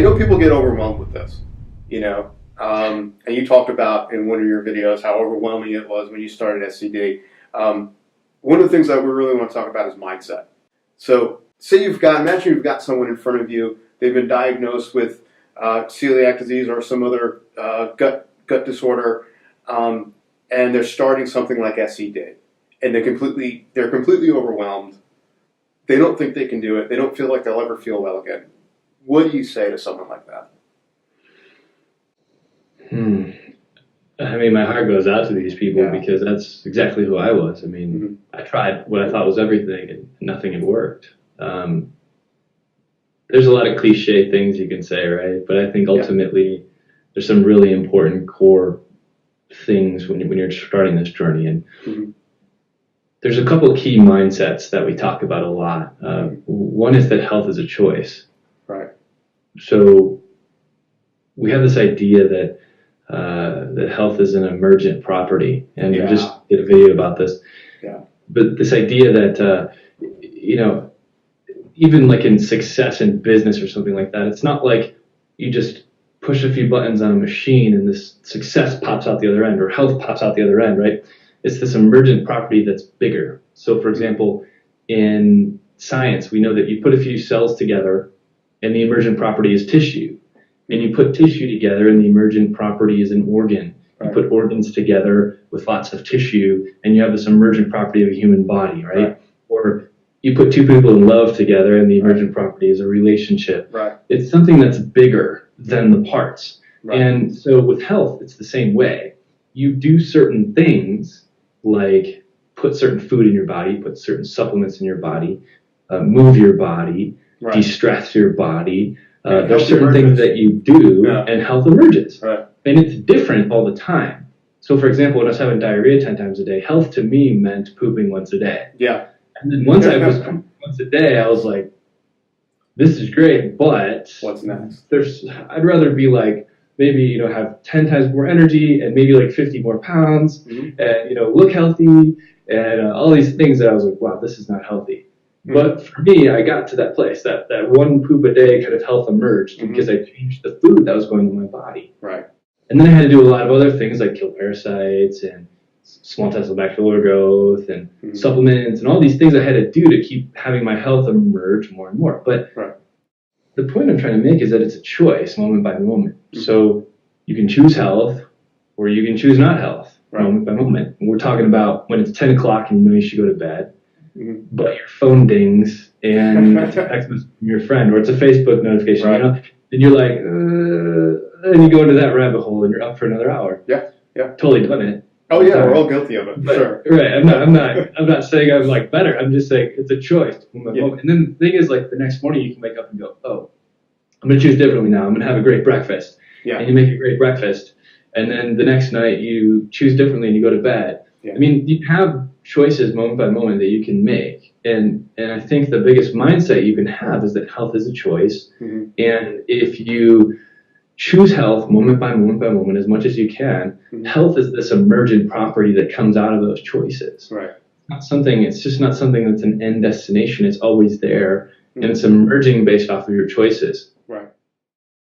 know people get overwhelmed with this, and you talked about in one of your videos how overwhelming it was when you started SCD. One of the things that we really want to talk about is mindset. So say imagine you've got someone in front of you, they've been diagnosed with celiac disease or some other gut disorder, and they're starting something like SCD, and they're completely overwhelmed. They don't think they can do it. They don't feel like they'll ever feel well again. What do you say to someone like that? I mean, my heart goes out to these people because that's exactly who I was. I mean, I tried what I thought was everything and nothing had worked. There's a lot of cliche things you can say, right? But I think ultimately there's some really important core things when you're starting this journey. And there's a couple of key mindsets that we talk about a lot. One is that health is a choice. Right. So we have this idea that health is an emergent property, and we just did a video about this. Yeah. But this idea that even like in success in business or something like that, it's not like you just push a few buttons on a machine and this success pops out the other end or health pops out the other end, right? It's this emergent property that's bigger. So, for example, in science, we know that you put a few cells together and the emergent property is tissue. And you put tissue together and the emergent property is an organ. You put organs together with lots of tissue and you have this emergent property of a human body, right? Or you put two people in love together and the emergent property is a relationship. Right. It's something that's bigger than the parts. And so with health, it's the same way. You do certain things like put certain food in your body, put certain supplements in your body, move your body, de-stress your body. There's certain things that you do and health emerges. Right. And it's different all the time. So for example, when I was having diarrhea 10 times a day, health to me meant pooping once a day. Yeah. And then once I was pooping once a day, I was like, this is great, but what's next? I'd rather be like, maybe, have 10 times more energy and maybe like 50 more pounds and, look healthy and all these things that I was like, wow, this is not healthy. But for me, I got to that place, that one poop a day kind of health emerged because I changed the food that was going in my body. Right. And then I had to do a lot of other things like kill parasites and small intestinal bacterial growth and supplements and all these things I had to do to keep having my health emerge more and more. But the point I'm trying to make is that it's a choice moment by moment. So you can choose health or you can choose not health moment by moment. And we're talking about when it's 10 o'clock and you know you should go to bed. But your phone dings and it's a text message from your friend or it's a Facebook notification, and you're like, and you go into that rabbit hole and you're up for another hour. Yeah. Totally done it. Oh yeah, we're all guilty of it. Sure. Right. I'm not saying I'm like better. I'm just saying it's a choice. And then the thing is, like the next morning you can wake up and go, oh, I'm gonna choose differently now. I'm gonna have a great breakfast. Yeah. And you make a great breakfast, and then the next night you choose differently and you go to bed. Yeah. I mean, you have choices moment by moment that you can make, and I think the biggest mindset you can have is that health is a choice, and if you choose health moment by moment as much as you can, health is this emergent property that comes out of those choices. Right. It's just not something that's an end destination. It's always there, and it's emerging based off of your choices. Right.